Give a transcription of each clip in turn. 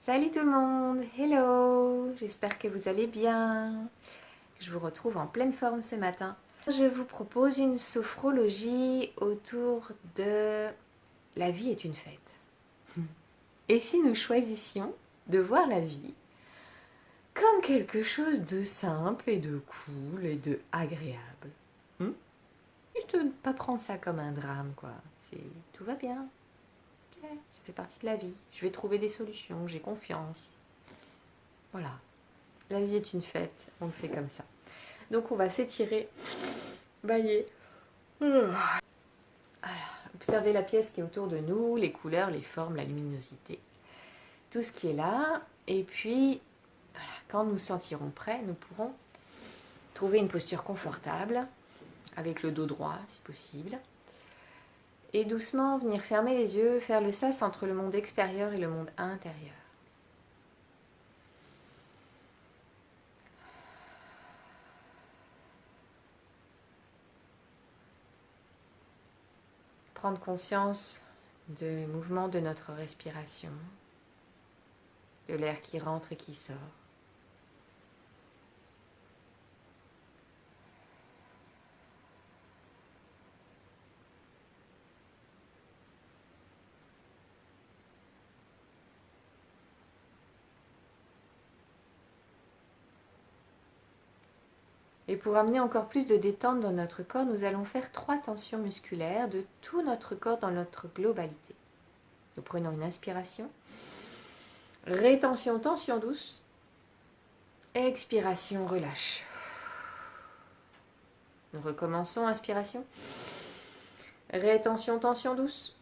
Salut tout le monde, hello, j'espère que vous allez bien, que je vous retrouve en pleine forme ce matin. Je vous propose une sophrologie autour de la vie est une fête. Et si nous choisissions de voir la vie comme quelque chose de simple et de cool et de agréable, juste ne pas prendre ça comme un drame quoi, tout va bien. Ça fait partie de la vie. Je vais trouver des solutions, j'ai confiance. Voilà. La vie est une fête, on le fait comme ça. Donc on va s'étirer, bailler. Voilà. Observer la pièce qui est autour de nous, les couleurs, les formes, la luminosité. Tout ce qui est là. Et puis, voilà, quand nous sentirons prêts, nous pourrons trouver une posture confortable, avec le dos droit si possible. Et doucement venir fermer les yeux, faire le sas entre le monde extérieur et le monde intérieur. Prendre conscience du mouvement de notre respiration, de l'air qui rentre et qui sort. Et pour amener encore plus de détente dans notre corps, nous allons faire 3 tensions musculaires de tout notre corps dans notre globalité. Nous prenons une inspiration, rétention, tension douce, expiration, relâche. Nous recommençons, inspiration, rétention, tension douce,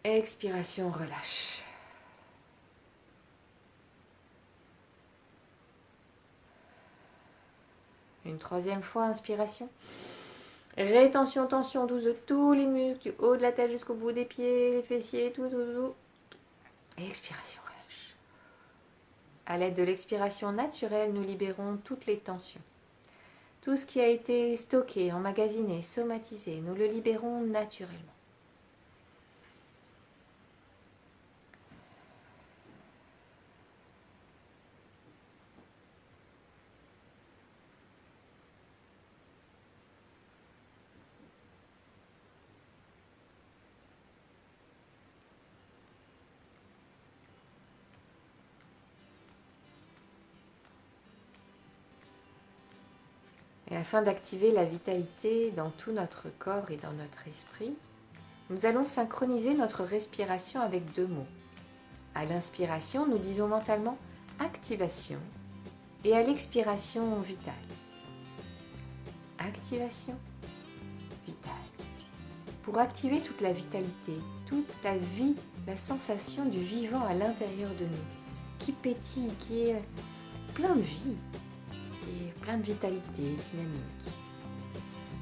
expiration, relâche. Une 3e fois, inspiration. Rétention, tension douce de tous les muscles, du haut de la tête jusqu'au bout des pieds, les fessiers, tout. Et expiration, relâche. À l'aide de l'expiration naturelle, nous libérons toutes les tensions. Tout ce qui a été stocké, emmagasiné, somatisé, nous le libérons naturellement. Et afin d'activer la vitalité dans tout notre corps et dans notre esprit, nous allons synchroniser notre respiration avec 2 mots. À l'inspiration, nous disons mentalement activation et à l'expiration vitale. Activation, vitale. Pour activer toute la vitalité, toute la vie, la sensation du vivant à l'intérieur de nous, qui pétille, qui est plein de vie, qui est plein de vitalité, dynamique,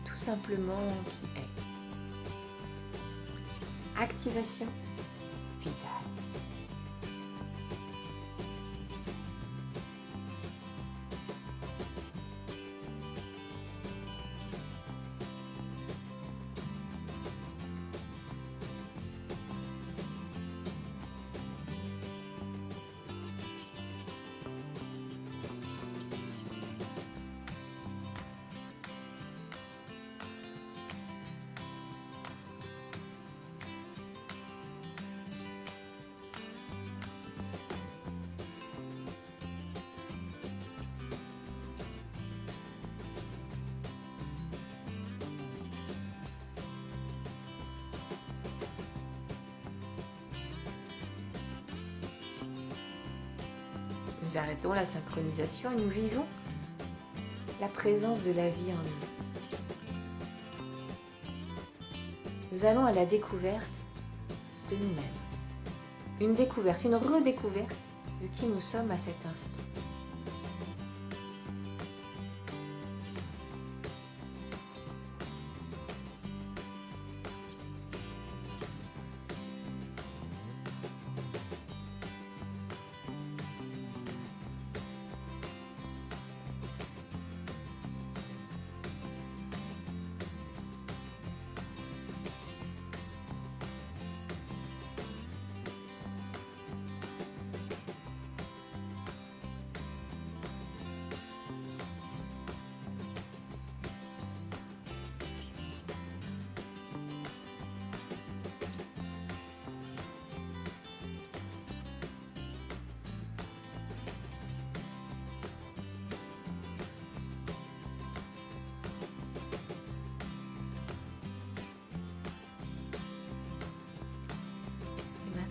tout simplement qui est. Activation vitale. Nous arrêtons la synchronisation et nous vivons la présence de la vie en nous. Nous allons à la découverte de nous-mêmes. Une découverte, une redécouverte de qui nous sommes à cet instant.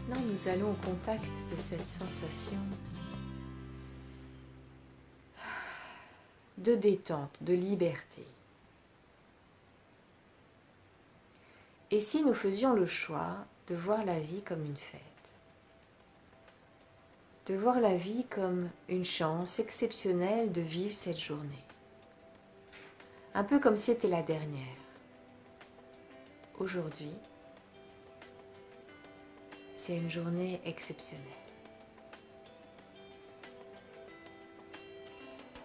Maintenant, nous allons au contact de cette sensation de détente, de liberté. Et si nous faisions le choix de voir la vie comme une fête, de voir la vie comme une chance exceptionnelle de vivre cette journée, un peu comme si c'était la dernière. Aujourd'hui, c'est une journée exceptionnelle.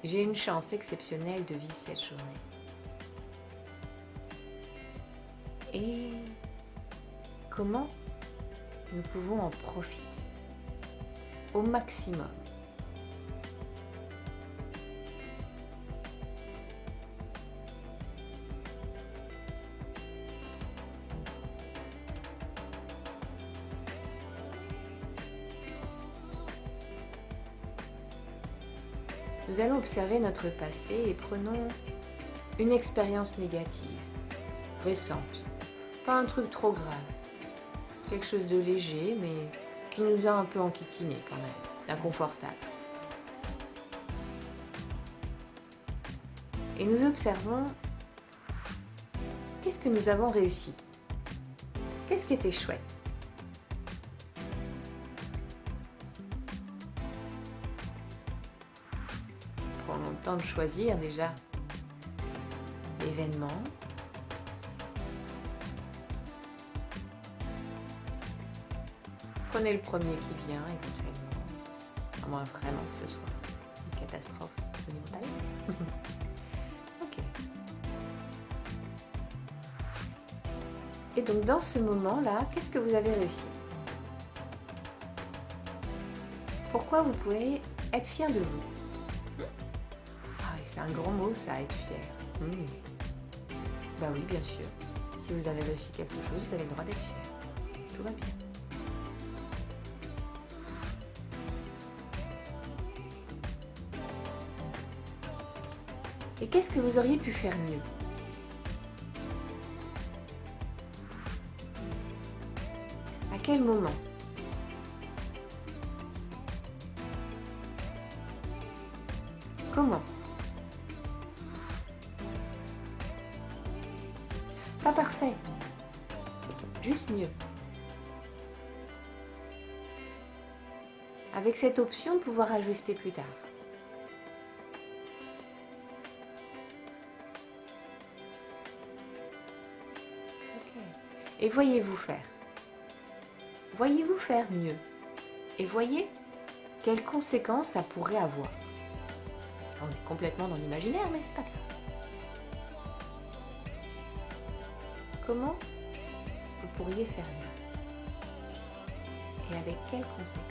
J'ai une chance exceptionnelle de vivre cette journée. Et comment nous pouvons en profiter au maximum? Nous allons observer notre passé et prenons une expérience négative, récente, pas un truc trop grave, quelque chose de léger mais qui nous a un peu enquiquiné quand même, inconfortable. Et nous observons qu'est-ce que nous avons réussi, qu'est-ce qui était chouette. Prenons le temps de choisir déjà l'événement. Prenez le premier qui vient éventuellement, à moins vraiment que ce soit une catastrophe monumentale. Ok. Et donc dans ce moment-là, qu'est-ce que vous avez réussi? Pourquoi vous pouvez être fier de vous? Ah, c'est un grand mot ça, être fier. Bah oui, bien sûr. Si vous avez réussi quelque chose, vous avez le droit d'être fier. Tout va bien. Et qu'est-ce que vous auriez pu faire mieux? À quel moment? Comment? Pas parfait, juste mieux. Avec cette option de pouvoir ajuster plus tard. Et voyez-vous faire. Voyez-vous faire mieux. Et voyez quelles conséquences ça pourrait avoir. On est complètement dans l'imaginaire, mais c'est pas grave. Comment vous pourriez faire mieux? Et avec quelles conséquences?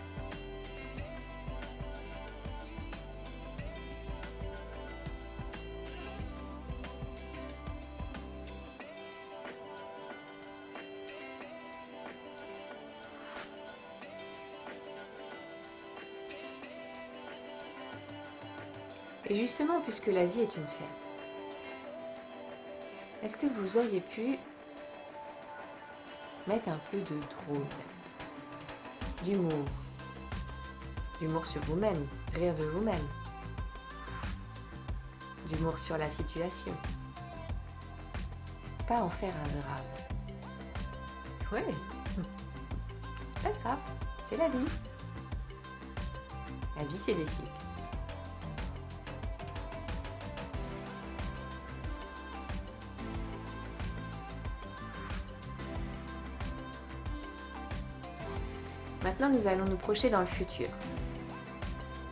Et justement, puisque la vie est une fête, est-ce que vous auriez pu mettre un peu de drôle, d'humour sur vous-même, rire de vous-même, d'humour sur la situation, pas en faire un drame. Ouais, pas grave, c'est la vie. La vie, c'est des cycles. Maintenant, nous allons nous projeter dans le futur,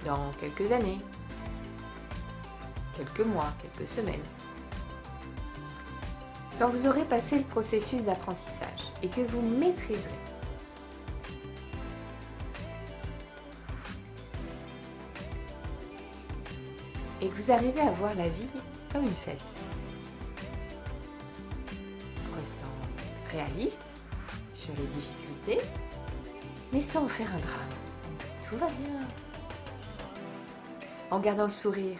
dans quelques années, quelques mois, quelques semaines. Quand vous aurez passé le processus d'apprentissage et que vous maîtriserez, et que vous arrivez à voir la vie comme une fête, en restant réaliste sur les difficultés, mais sans en faire un drame. Tout va bien. En gardant le sourire,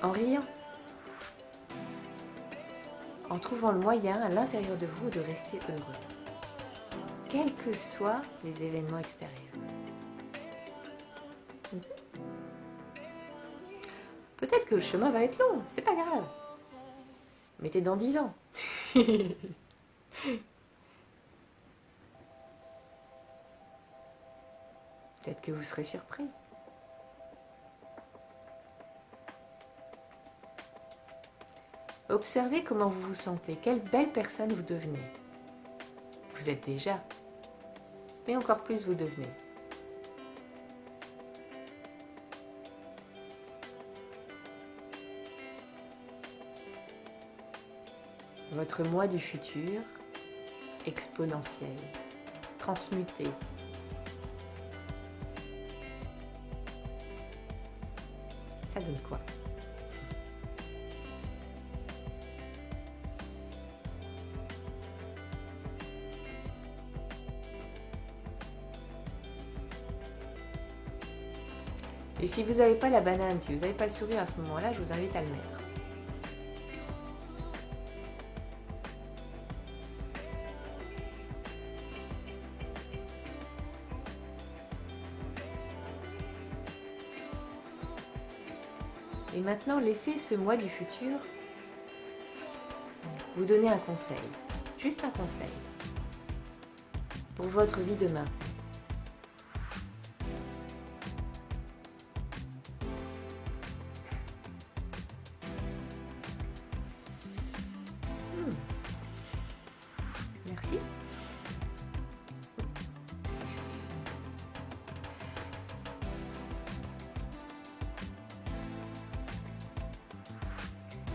en riant, en trouvant le moyen à l'intérieur de vous de rester heureux. quels que soient les événements extérieurs. Peut-être que le chemin va être long, c'est pas grave. Mais t'es dans 10 ans. Peut-être que vous serez surpris. Observez comment vous vous sentez, quelle belle personne vous devenez. Vous êtes déjà, mais encore plus vous devenez. Votre moi du futur, exponentiel, transmuté. Ça donne quoi? Et si vous n'avez pas la banane, si vous n'avez pas le sourire à ce moment-là, je vous invite à le mettre. Et maintenant, laissez ce moi du futur vous donner un conseil, juste un conseil, pour votre vie demain. Merci.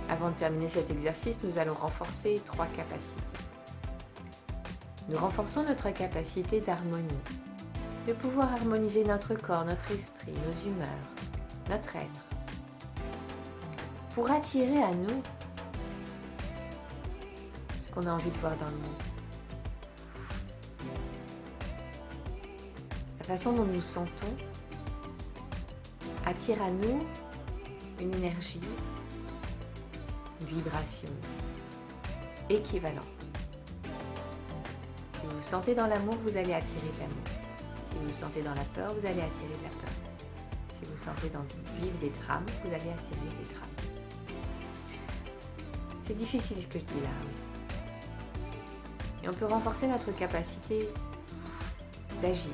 Avant de terminer cet exercice, nous allons renforcer 3 capacités. Nous renforçons notre capacité d'harmonie, de pouvoir harmoniser notre corps, notre esprit, nos humeurs, notre être, pour attirer à nous ce qu'on a envie de voir dans le monde. La façon dont nous sentons attire à nous une énergie, une vibration équivalente. Si vous vous sentez dans l'amour, vous allez attirer de l'amour. Si vous vous sentez dans la peur, vous allez attirer de la peur. Si vous vous sentez dans vivre des drames, vous allez attirer des drames. C'est difficile ce que je dis là. Et on peut renforcer notre capacité d'agir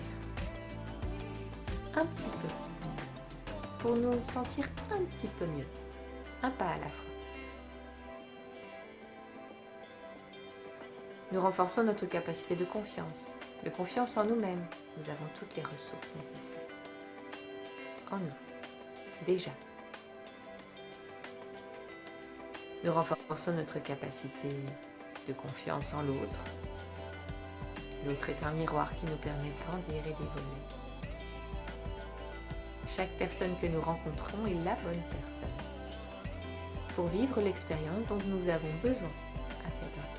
un petit peu pour nous sentir un petit peu mieux, un pas à la fois. Nous renforçons notre capacité de confiance en nous-mêmes. Nous avons toutes les ressources nécessaires en nous, déjà. Nous renforçons notre capacité de confiance en l'autre. L'autre est un miroir qui nous permet de grandir et d'évoluer. Chaque personne que nous rencontrons est la bonne personne pour vivre l'expérience dont nous avons besoin à cet instant.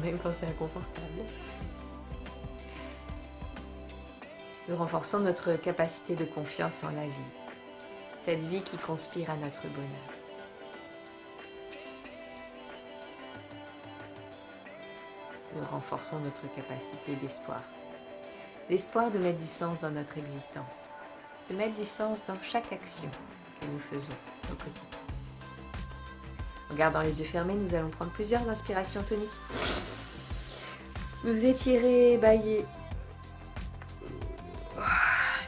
Même quand c'est inconfortable. Nous renforçons notre capacité de confiance en la vie, cette vie qui conspire à notre bonheur. Nous renforçons notre capacité d'espoir. L'espoir de mettre du sens dans notre existence, de mettre du sens dans chaque action que nous faisons au quotidien. En gardant les yeux fermés, nous allons prendre plusieurs inspirations toniques. Nous étirer, bâiller.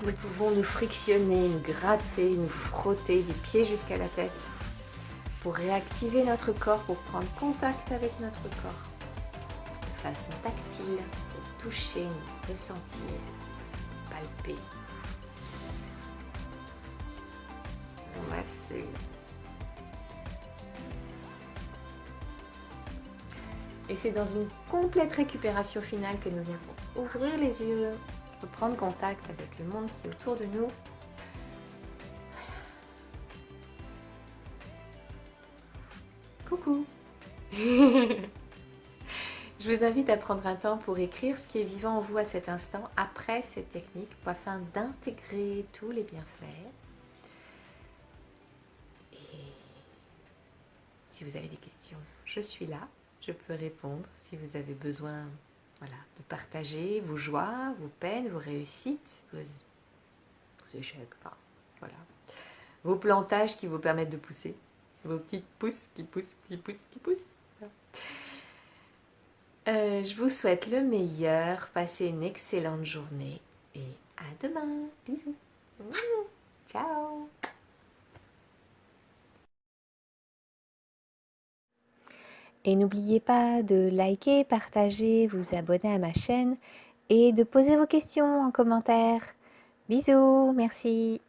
Nous pouvons nous frictionner, nous gratter, nous frotter du pied jusqu'à la tête pour réactiver notre corps, pour prendre contact avec notre corps de façon tactile, pour toucher, nous ressentir, palper, masser. Et c'est dans une complète récupération finale que nous viendrons ouvrir les yeux, reprendre contact avec le monde qui est autour de nous. Coucou. Je vous invite à prendre un temps pour écrire ce qui est vivant en vous à cet instant, après cette technique, afin d'intégrer tous les bienfaits. Et si vous avez des questions, je suis là. Je peux répondre si vous avez besoin Voilà, de partager vos joies, vos peines, vos réussites, vos échecs, enfin, voilà. Vos plantages qui vous permettent de pousser, vos petites pousses qui poussent, qui poussent, qui poussent. Je vous souhaite le meilleur, passez une excellente journée et à demain. Bisous. Ciao. Et n'oubliez pas de liker, partager, vous abonner à ma chaîne et de poser vos questions en commentaire. Bisous, merci.